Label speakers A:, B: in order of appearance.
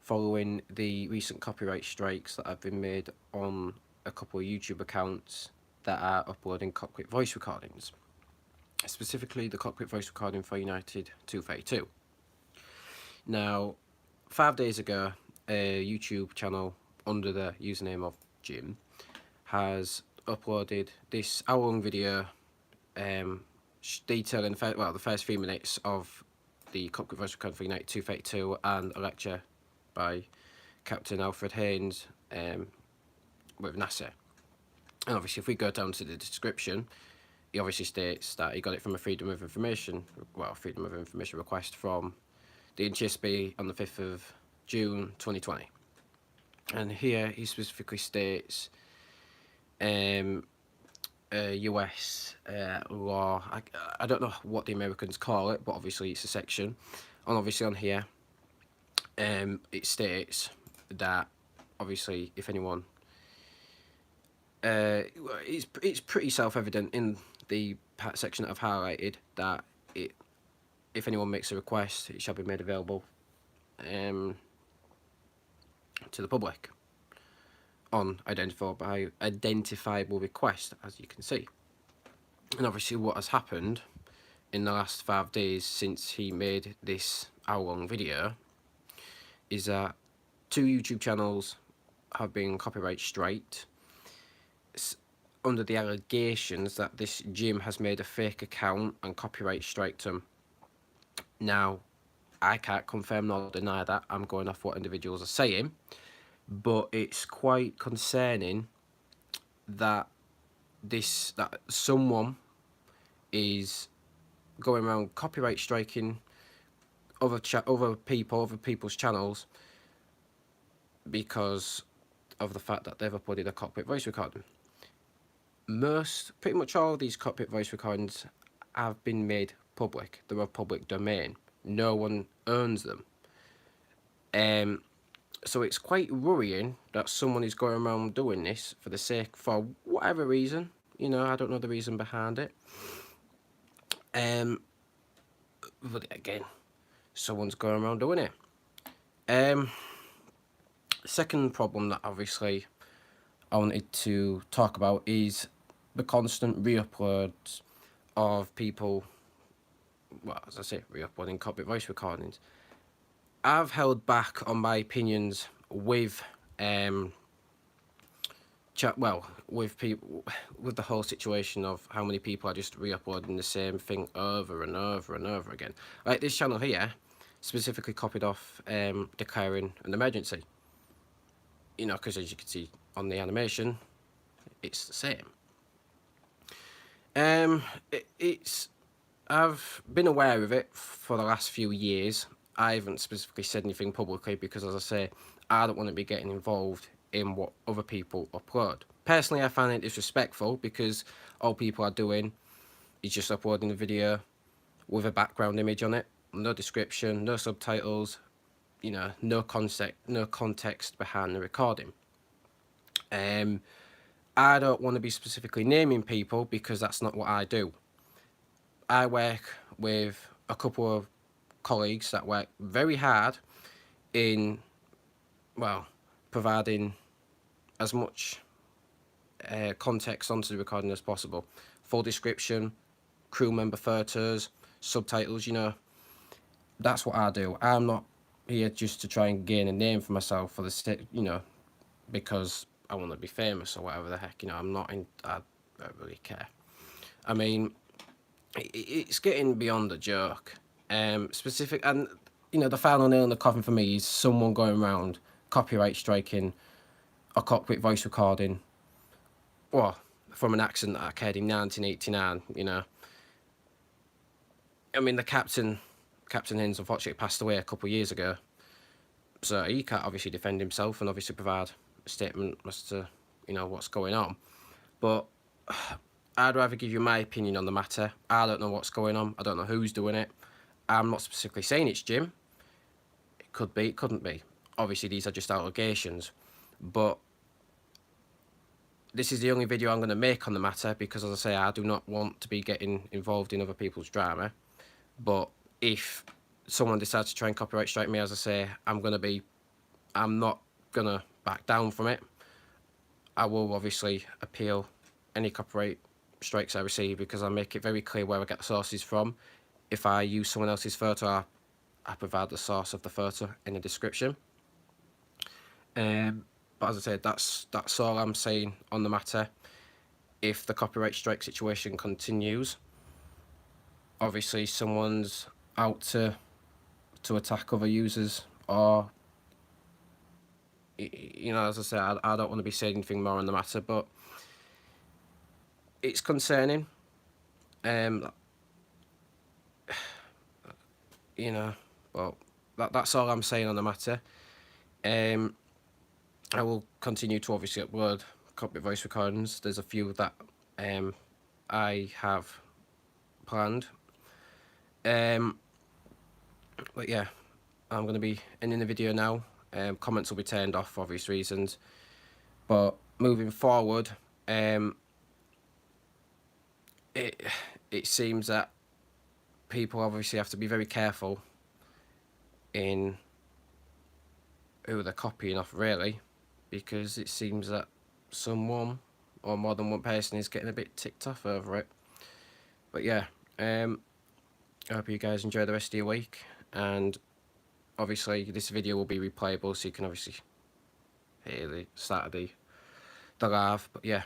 A: following the recent copyright strikes that have been made on a couple of YouTube accounts that are uploading cockpit voice recordings, specifically the cockpit voice recording for United 232. Now, 5 days ago, a YouTube channel under the username of Jim has uploaded this hour-long video detailing the first 3 minutes of the cockpit voice recording for United 232 and a lecture by Captain Alfred Haynes with NASA. And obviously, if we go down to the description, he obviously states that he got it from a freedom of information request from the NTSB on the 5th of June 2020. And here he specifically states US law. I don't know what the Americans call it, but obviously it's a section. And obviously on here, it states that obviously if anyone, it's pretty self-evident in the section that I've highlighted that if anyone makes a request, it shall be made available to the public on identifiable request, as you can see. And obviously what has happened in the last 5 days since he made this hour-long video is that 2 YouTube channels have been copyright striked under the allegations that this Jim has made a fake account and copyright striked him. Now, I can't confirm nor deny that. I'm going off what individuals are saying, but it's quite concerning that someone is going around copyright striking other people's channels because of the fact that they've uploaded a cockpit voice recording. Pretty much all of these cockpit voice recordings have been made public. They're of public domain. No one owns them. So it's quite worrying that someone is going around doing this for whatever reason. You know, I don't know the reason behind it. But again, someone's going around doing it. Second problem that obviously I wanted to talk about is the constant re-uploads of people, well, as I say, re-uploading cockpit voice recordings. I've held back on my opinions with with the whole situation of how many people are just re-uploading the same thing over and over and over again. Like this channel here specifically copied off declaring an emergency. You know, because as you can see on the animation, it's the same. I've been aware of it for the last few years. I haven't specifically said anything publicly because, as I say, I don't want to be getting involved in what other people upload. Personally, I find it disrespectful because all people are doing is just uploading a video with a background image on it, no description, no subtitles, you know, no context behind the recording. I don't want to be specifically naming people because that's not what I do. I work with a couple of colleagues that work very hard in, well, providing as much context onto the recording as possible. Full description, crew member photos, subtitles, you know. That's what I do. I'm not here just to try and gain a name for myself for the sake, you know, because I want to be famous or whatever the heck, you know. I don't really care. I mean, it's getting beyond a joke. Specific, and you know, the final nail in the coffin for me is someone going around copyright striking a cockpit voice recording, well, from an accident that occurred in 1989. You know, I mean, Captain Haynes unfortunately passed away a couple of years ago, so he can't obviously defend himself and obviously provide a statement as to, you know, what's going on. But I'd rather give you my opinion on the matter. I don't know what's going on. I don't know who's doing it. I'm not specifically saying it's Jim. It could be, it couldn't be. Obviously, these are just allegations. But this is the only video I'm going to make on the matter because, as I say, I do not want to be getting involved in other people's drama. But if someone decides to try and copyright strike me, as I say, I'm going to be I'm not gonna back down from it. I will obviously appeal any copyright strikes I receive, because I make it very clear where I get the sources from. If I use someone else's photo, I provide the source of the photo in the description. But as I said, that's all I'm saying on the matter. If the copyright strike situation continues, obviously someone's out to attack other users, or you know, as I said, I don't want to be saying anything more on the matter, but it's concerning. You know, but that's all I'm saying on the matter. I will continue to obviously upload Cockpit Voice Recordings. There's a few that I have planned. But yeah, I'm going to be ending the video now. Comments will be turned off for obvious reasons. But moving forward, it seems that people obviously have to be very careful in who they're copying off, really, because it seems that someone or more than one person is getting a bit ticked off over it. But yeah, I hope you guys enjoy the rest of your week, and obviously this video will be replayable, so you can obviously hear the Saturday the live. But yeah,